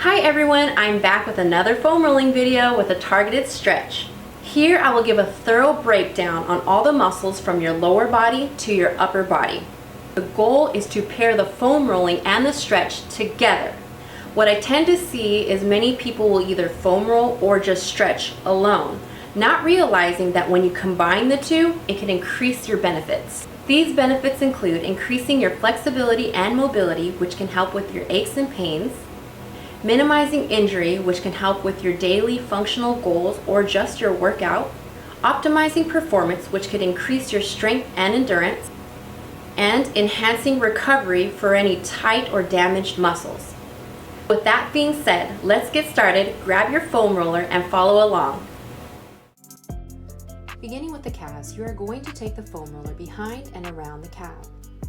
Hi everyone, I'm back with another foam rolling video with a targeted stretch. Here I will give a thorough breakdown on all the muscles from your lower body to your upper body. The goal is to pair the foam rolling and the stretch together. What I tend to see is many people will either foam roll or just stretch alone, not realizing that when you combine the two, it can increase your benefits. These benefits include increasing your flexibility and mobility, which can help with your aches and pains, minimizing injury, which can help with your daily functional goals or just your workout, optimizing performance, which could increase your strength and endurance, and enhancing recovery for any tight or damaged muscles. With that being said, let's get started. Grab your foam roller and follow along. Beginning with the calves, you are going to take the foam roller behind and around the calf.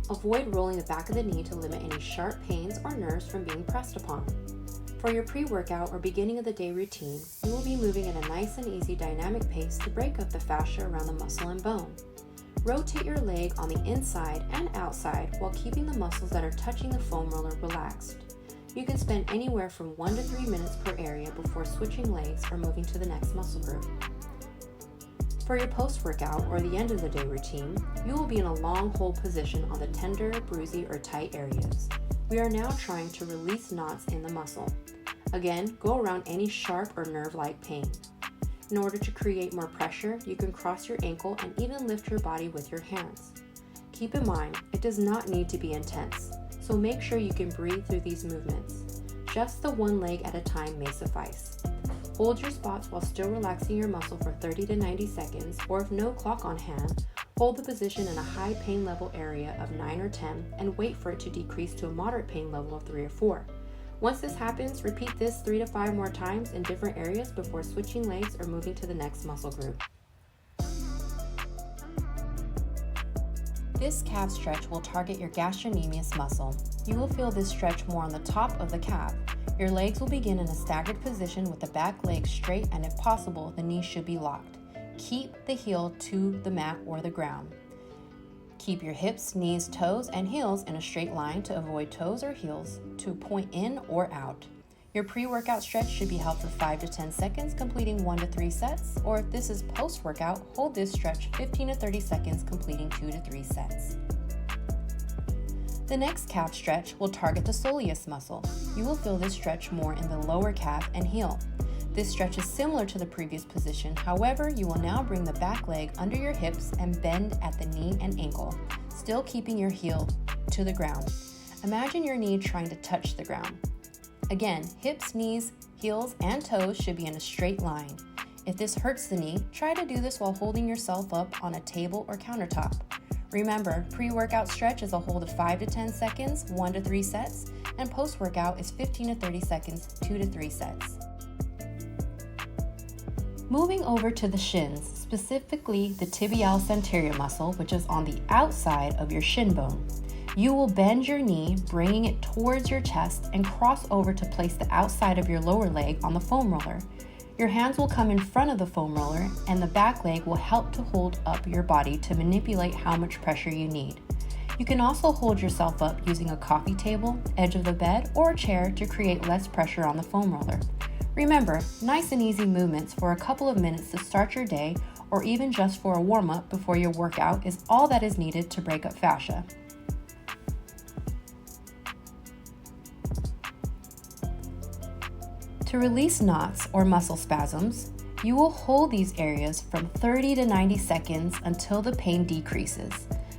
Avoid rolling the back of the knee to limit any sharp pains or nerves from being pressed upon. For your pre-workout or beginning of the day routine, you will be moving at a nice and easy dynamic pace to break up the fascia around the muscle and bone. Rotate your leg on the inside and outside while keeping the muscles that are touching the foam roller relaxed. You can spend anywhere from 1 to 3 minutes per area before switching legs or moving to the next muscle group. For your post-workout or the end of the day routine, you will be in a long hold position on the tender, bruisey, or tight areas. We are now trying to release knots in the muscle. Again, go around any sharp or nerve-like pain. In order to create more pressure, you can cross your ankle and even lift your body with your hands. Keep in mind, it does not need to be intense, so make sure you can breathe through these movements. Just the one leg at a time may suffice. Hold your spots while still relaxing your muscle for 30 to 90 seconds, or if no clock on hand, hold the position in a high pain level area of 9 or 10 and wait for it to decrease to a moderate pain level of 3 or 4. Once this happens, repeat this 3 to 5 more times in different areas before switching legs or moving to the next muscle group. This calf stretch will target your gastrocnemius muscle. You will feel this stretch more on the top of the calf. Your legs will begin in a staggered position with the back leg straight, and if possible, the knees should be locked. Keep the heel to the mat or the ground. Keep your hips, knees, toes, and heels in a straight line to avoid toes or heels to point in or out. Your pre-workout stretch should be held for 5 to 10 seconds, completing 1 to 3 sets, or if this is post-workout, hold this stretch 15 to 30 seconds, completing 2 to 3 sets. The next calf stretch will target the soleus muscle. You will feel this stretch more in the lower calf and heel. This stretch is similar to the previous position, however, you will now bring the back leg under your hips and bend at the knee and ankle, still keeping your heel to the ground. Imagine your knee trying to touch the ground. Again, hips, knees, heels, and toes should be in a straight line. If this hurts the knee, try to do this while holding yourself up on a table or countertop. Remember, pre-workout stretch is a hold of 5 to 10 seconds, 1 to 3 sets, and post-workout is 15 to 30 seconds, 2 to 3 sets. Moving over to the shins, specifically the tibialis anterior muscle, which is on the outside of your shin bone. You will bend your knee, bringing it towards your chest, and cross over to place the outside of your lower leg on the foam roller. Your hands will come in front of the foam roller, and the back leg will help to hold up your body to manipulate how much pressure you need. You can also hold yourself up using a coffee table, edge of the bed, or a chair to create less pressure on the foam roller. Remember, nice and easy movements for a couple of minutes to start your day, or even just for a warm-up before your workout, is all that is needed to break up fascia. To release knots or muscle spasms, you will hold these areas from 30 to 90 seconds until the pain decreases.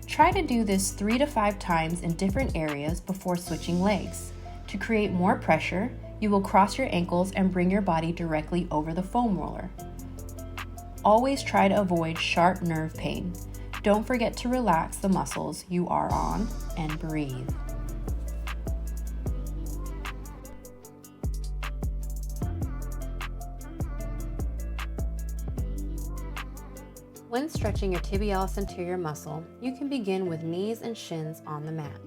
Try to do this 3 to 5 times in different areas before switching legs. To create more pressure, you will cross your ankles and bring your body directly over the foam roller. Always try to avoid sharp nerve pain. Don't forget to relax the muscles you are on and breathe. When stretching your tibialis anterior muscle, you can begin with knees and shins on the mat.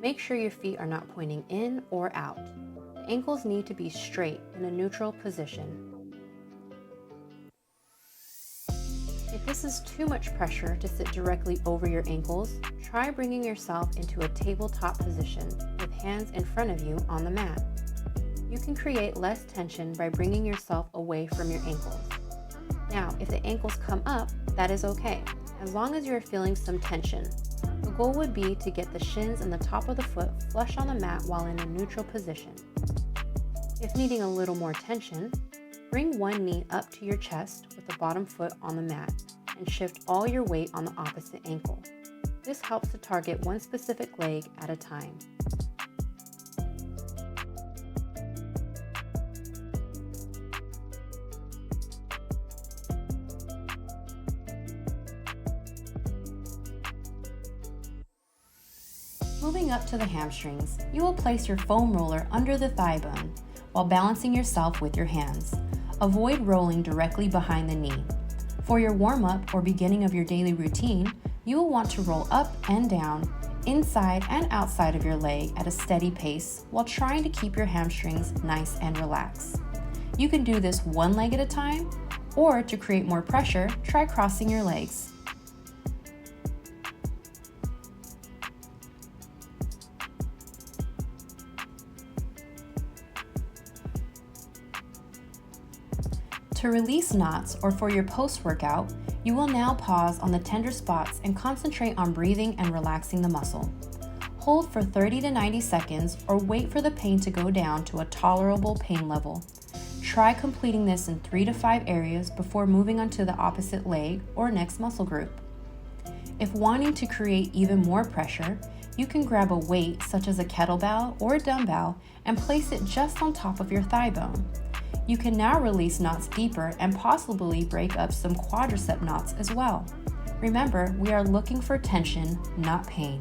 Make sure your feet are not pointing in or out. The ankles need to be straight in a neutral position. If this is too much pressure to sit directly over your ankles, try bringing yourself into a tabletop position with hands in front of you on the mat. You can create less tension by bringing yourself away from your ankles. Now, if the ankles come up, that is okay, as long as you are feeling some tension. The goal would be to get the shins and the top of the foot flush on the mat while in a neutral position. If needing a little more tension, bring one knee up to your chest with the bottom foot on the mat and shift all your weight on the opposite ankle. This helps to target one specific leg at a time. Moving up to the hamstrings, you will place your foam roller under the thigh bone while balancing yourself with your hands. Avoid rolling directly behind the knee. For your warm-up or beginning of your daily routine, you will want to roll up and down, inside and outside of your leg at a steady pace while trying to keep your hamstrings nice and relaxed. You can do this one leg at a time, or to create more pressure, try crossing your legs. To release knots or for your post-workout, you will now pause on the tender spots and concentrate on breathing and relaxing the muscle. Hold for 30 to 90 seconds or wait for the pain to go down to a tolerable pain level. Try completing this in 3 to 5 areas before moving on to the opposite leg or next muscle group. If wanting to create even more pressure, you can grab a weight such as a kettlebell or a dumbbell and place it just on top of your thigh bone. You can now release knots deeper and possibly break up some quadricep knots as well. Remember, we are looking for tension, not pain.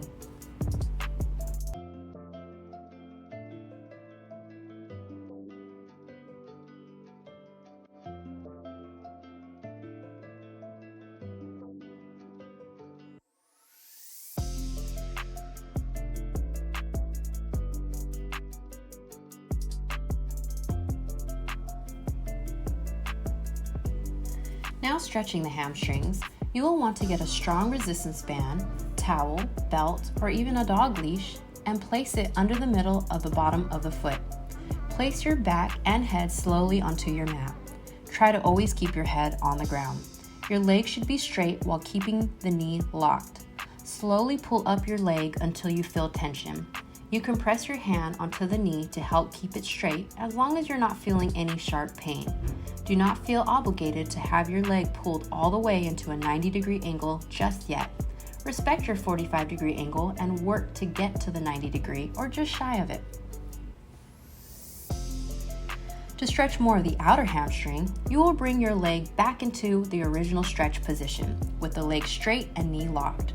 Now stretching the hamstrings, you will want to get a strong resistance band, towel, belt, or even a dog leash and place it under the middle of the bottom of the foot. Place your back and head slowly onto your mat. Try to always keep your head on the ground. Your leg should be straight while keeping the knee locked. Slowly pull up your leg until you feel tension. You can press your hand onto the knee to help keep it straight as long as you're not feeling any sharp pain. Do not feel obligated to have your leg pulled all the way into a 90-degree angle just yet. Respect your 45-degree angle and work to get to the 90-degree or just shy of it. To stretch more of the outer hamstring, you will bring your leg back into the original stretch position with the leg straight and knee locked.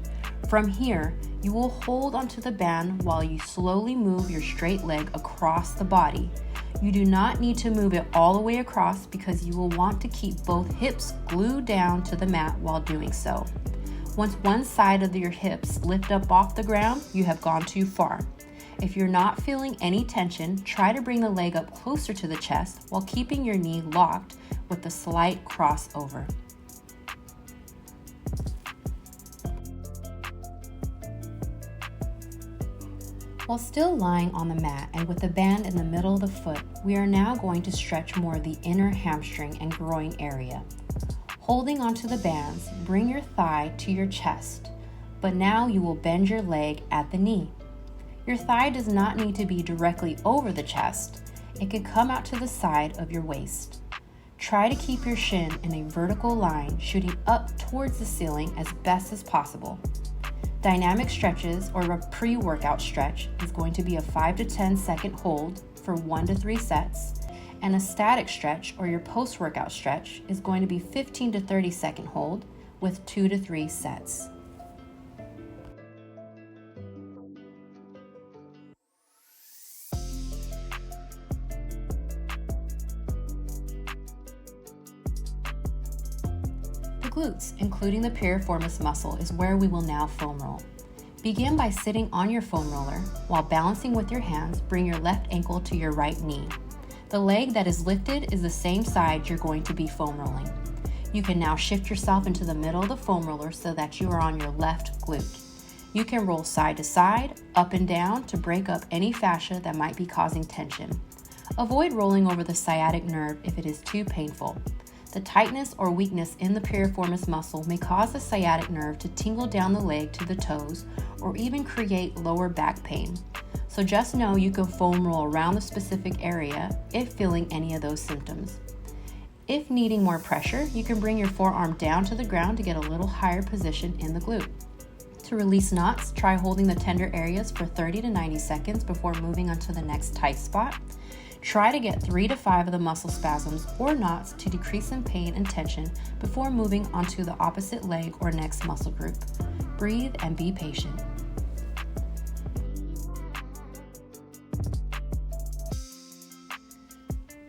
From here, you will hold onto the band while you slowly move your straight leg across the body. You do not need to move it all the way across because you will want to keep both hips glued down to the mat while doing so. Once one side of your hips lift up off the ground, you have gone too far. If you're not feeling any tension, try to bring the leg up closer to the chest while keeping your knee locked with a slight crossover. While still lying on the mat and with the band in the middle of the foot, we are now going to stretch more of the inner hamstring and groin area. Holding onto the bands, bring your thigh to your chest, but now you will bend your leg at the knee. Your thigh does not need to be directly over the chest. It could come out to the side of your waist. Try to keep your shin in a vertical line, shooting up towards the ceiling as best as possible. Dynamic stretches or a pre-workout stretch is going to be a 5 to 10 second hold for 1 to 3 sets, and a static stretch or your post-workout stretch is going to be 15 to 30 second hold with 2 to 3 sets. Glutes, including the piriformis muscle, is where we will now foam roll. Begin by sitting on your foam roller. While balancing with your hands, bring your left ankle to your right knee. The leg that is lifted is the same side you're going to be foam rolling. You can now shift yourself into the middle of the foam roller so that you are on your left glute. You can roll side to side, up and down to break up any fascia that might be causing tension. Avoid rolling over the sciatic nerve if it is too painful. The tightness or weakness in the piriformis muscle may cause the sciatic nerve to tingle down the leg to the toes or even create lower back pain. So just know you can foam roll around the specific area if feeling any of those symptoms. If needing more pressure, you can bring your forearm down to the ground to get a little higher position in the glute. To release knots, try holding the tender areas for 30 to 90 seconds before moving on to the next tight spot. Try to get 3 to 5 of the muscle spasms or knots to decrease in pain and tension before moving onto the opposite leg or next muscle group. Breathe and be patient.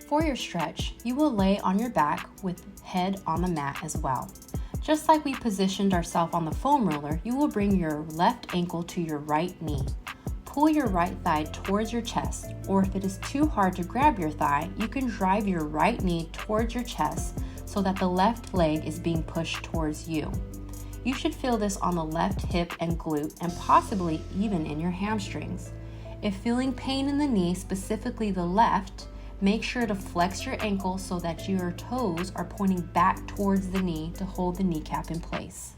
For your stretch, you will lay on your back with head on the mat as well. Just like we positioned ourselves on the foam roller, you will bring your left ankle to your right knee. Pull your right thigh towards your chest, or if it is too hard to grab your thigh, you can drive your right knee towards your chest so that the left leg is being pushed towards you. You should feel this on the left hip and glute and possibly even in your hamstrings. If feeling pain in the knee, specifically the left, make sure to flex your ankle so that your toes are pointing back towards the knee to hold the kneecap in place.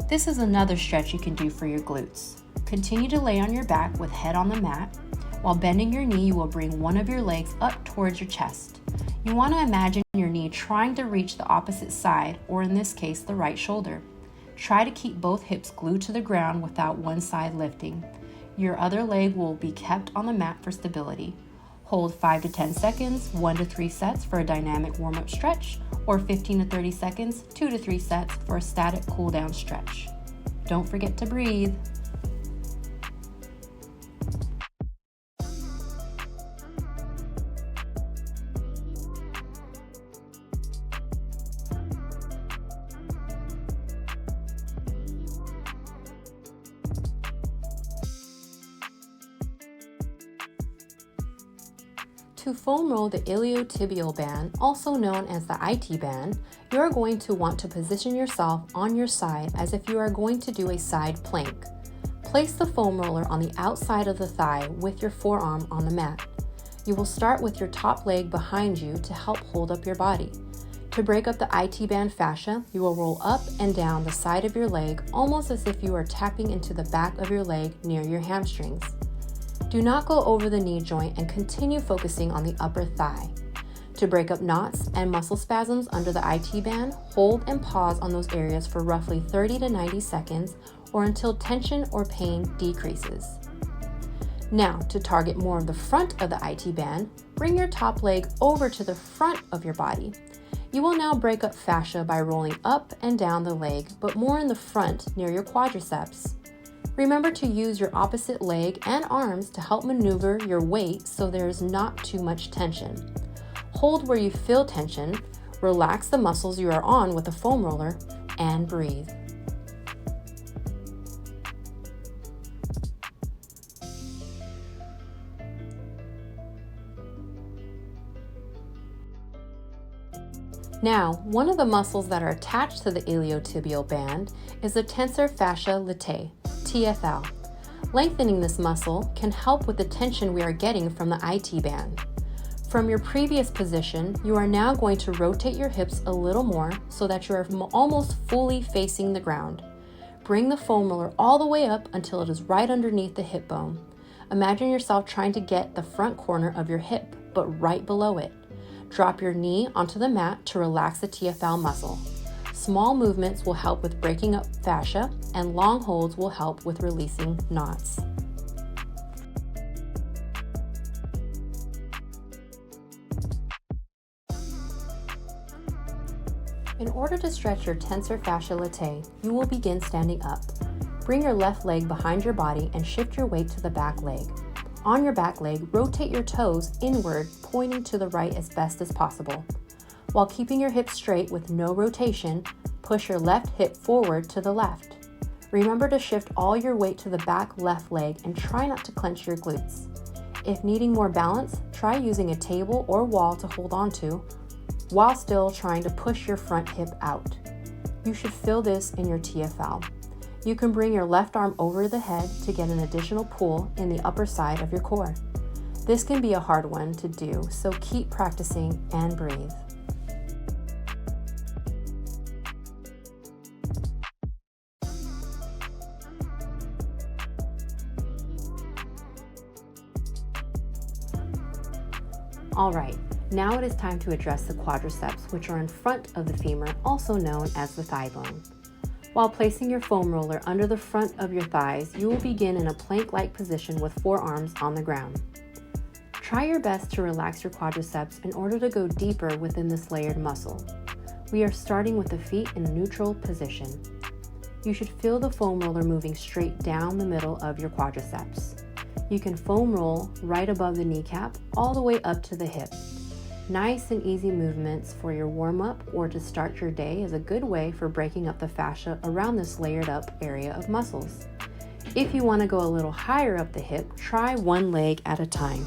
This is another stretch you can do for your glutes. Continue to lay on your back with head on the mat. While bending your knee, you will bring one of your legs up towards your chest. You want to imagine your knee trying to reach the opposite side, or in this case, the right shoulder. Try to keep both hips glued to the ground without one side lifting. Your other leg will be kept on the mat for stability. Hold 5 to 10 seconds, 1 to 3 sets for a dynamic warm-up stretch, or 15 to 30 seconds, 2 to 3 sets for a static cool-down stretch. Don't forget to breathe. To foam roll the iliotibial band, also known as the IT band, you are going to want to position yourself on your side as if you are going to do a side plank. Place the foam roller on the outside of the thigh with your forearm on the mat. You will start with your top leg behind you to help hold up your body. To break up the IT band fascia, you will roll up and down the side of your leg almost as if you are tapping into the back of your leg near your hamstrings. Do not go over the knee joint and continue focusing on the upper thigh. To break up knots and muscle spasms under the IT band, hold and pause on those areas for roughly 30 to 90 seconds or until tension or pain decreases. Now, to target more of the front of the IT band, bring your top leg over to the front of your body. You will now break up fascia by rolling up and down the leg, but more in the front near your quadriceps. Remember to use your opposite leg and arms to help maneuver your weight so there is not too much tension. Hold where you feel tension, relax the muscles you are on with the foam roller, and breathe. Now, one of the muscles that are attached to the iliotibial band is the Tensor Fascia Latae, TFL. Lengthening this muscle can help with the tension we are getting from the IT band. From your previous position, you are now going to rotate your hips a little more so that you are almost fully facing the ground. Bring the foam roller all the way up until it is right underneath the hip bone. Imagine yourself trying to get the front corner of your hip, but right below it. Drop your knee onto the mat to relax the TFL muscle. Small movements will help with breaking up fascia, and long holds will help with releasing knots. In order to stretch your tensor fascia latae, you will begin standing up. Bring your left leg behind your body and shift your weight to the back leg. On your back leg, rotate your toes inward, pointing to the right as best as possible. While keeping your hips straight with no rotation, push your left hip forward to the left. Remember to shift all your weight to the back left leg and try not to clench your glutes. If needing more balance, try using a table or wall to hold onto, while still trying to push your front hip out. You should feel this in your TFL. You can bring your left arm over the head to get an additional pull in the upper side of your core. This can be a hard one to do, so keep practicing and breathe. Alright, now it is time to address the quadriceps, which are in front of the femur, also known as the thigh bone. While placing your foam roller under the front of your thighs, you will begin in a plank-like position with forearms on the ground. Try your best to relax your quadriceps in order to go deeper within this layered muscle. We are starting with the feet in neutral position. You should feel the foam roller moving straight down the middle of your quadriceps. You can foam roll right above the kneecap all the way up to the hip. Nice and easy movements for your warm-up or to start your day is a good way for breaking up the fascia around this layered up area of muscles. If you want to go a little higher up the hip, try one leg at a time.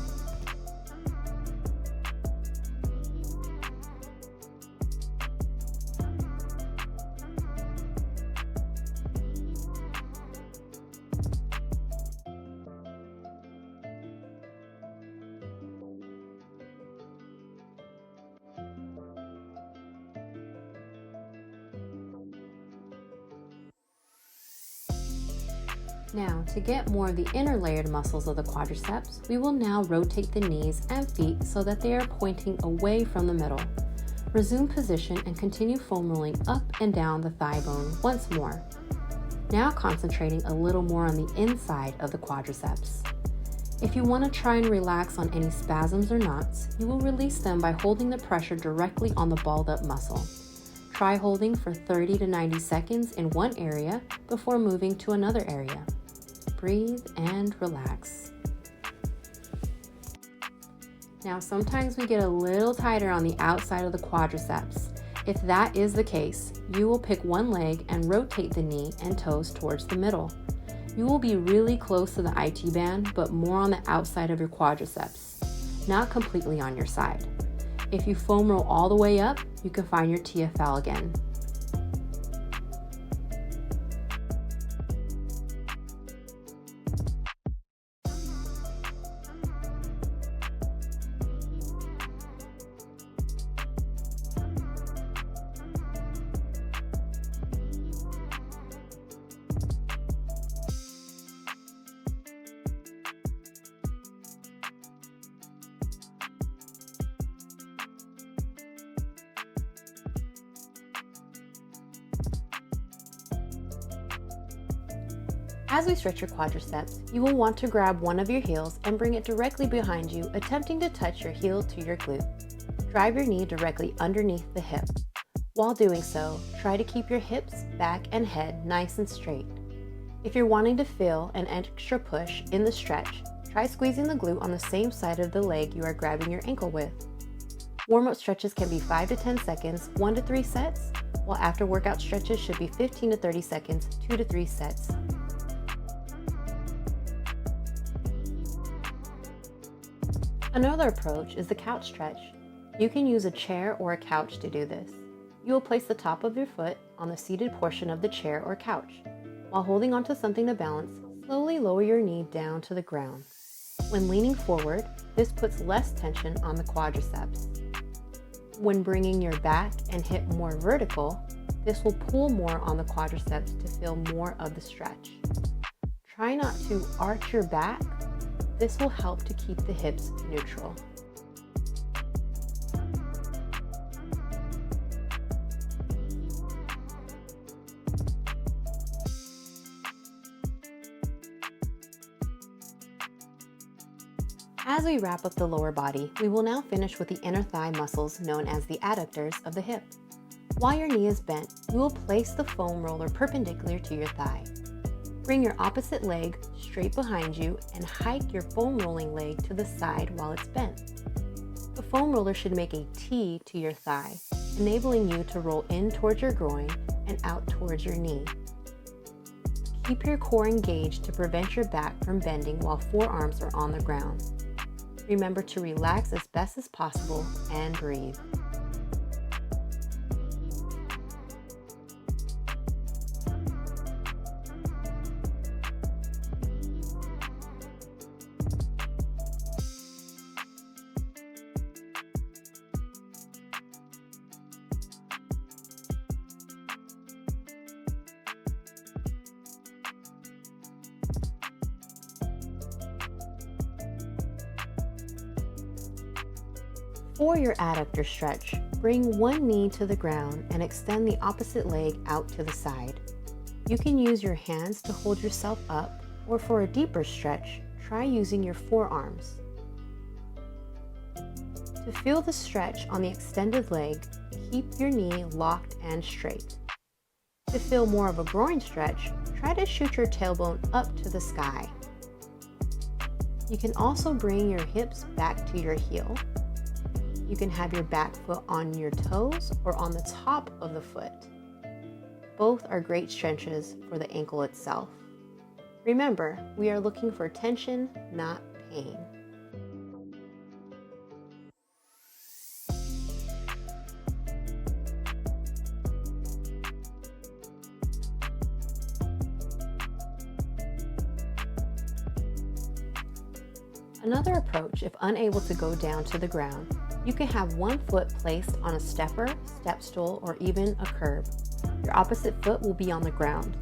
Now, to get more of the inner layered muscles of the quadriceps, we will now rotate the knees and feet so that they are pointing away from the middle. Resume position and continue foam rolling up and down the thigh bone once more. Now concentrating a little more on the inside of the quadriceps. If you want to try and relax on any spasms or knots, you will release them by holding the pressure directly on the balled up muscle. Try holding for 30 to 90 seconds in one area before moving to another area. Breathe and relax. Now, sometimes we get a little tighter on the outside of the quadriceps. If that is the case, you will pick one leg and rotate the knee and toes towards the middle. You will be really close to the IT band, but more on the outside of your quadriceps, not completely on your side. If you foam roll all the way up, you can find your TFL again. As we stretch your quadriceps, you will want to grab one of your heels and bring it directly behind you, attempting to touch your heel to your glute. Drive your knee directly underneath the hip. While doing so, try to keep your hips, back, and head nice and straight. If you're wanting to feel an extra push in the stretch, try squeezing the glute on the same side of the leg you are grabbing your ankle with. Warm-up stretches can be 5 to 10 seconds, 1 to 3 sets, while after workout stretches should be 15 to 30 seconds, 2 to 3 sets. Another approach is the couch stretch. You can use a chair or a couch to do this. You will place the top of your foot on the seated portion of the chair or couch. While holding onto something to balance, slowly lower your knee down to the ground. When leaning forward, this puts less tension on the quadriceps. When bringing your back and hip more vertical, this will pull more on the quadriceps to feel more of the stretch. Try not to arch your back. This will help to keep the hips neutral. As we wrap up the lower body, we will now finish with the inner thigh muscles known as the adductors of the hip. While your knee is bent, you will place the foam roller perpendicular to your thigh. Bring your opposite leg straight behind you and hike your foam rolling leg to the side while it's bent. The foam roller should make a T to your thigh, enabling you to roll in towards your groin and out towards your knee. Keep your core engaged to prevent your back from bending while forearms are on the ground. Remember to relax as best as possible and breathe. For your adductor stretch, bring one knee to the ground and extend the opposite leg out to the side. You can use your hands to hold yourself up, or for a deeper stretch, try using your forearms. To feel the stretch on the extended leg, keep your knee locked and straight. To feel more of a groin stretch, try to shoot your tailbone up to the sky. You can also bring your hips back to your heel. You can have your back foot on your toes or on the top of the foot. Both are great stretches for the ankle itself. Remember, we are looking for tension, not pain. Another approach, if unable to go down to the ground, you can have one foot placed on a stepper, step stool, or even a curb. Your opposite foot will be on the ground.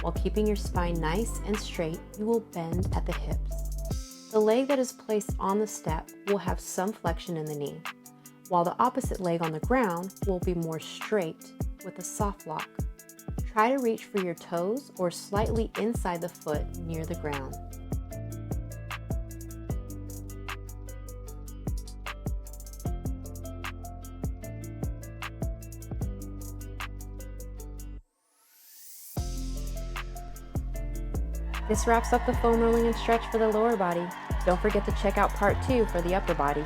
While keeping your spine nice and straight, you will bend at the hips. The leg that is placed on the step will have some flexion in the knee, while the opposite leg on the ground will be more straight with a soft lock. Try to reach for your toes or slightly inside the foot near the ground. This wraps up the foam rolling and stretch for the lower body. Don't forget to check out part 2 for the upper body.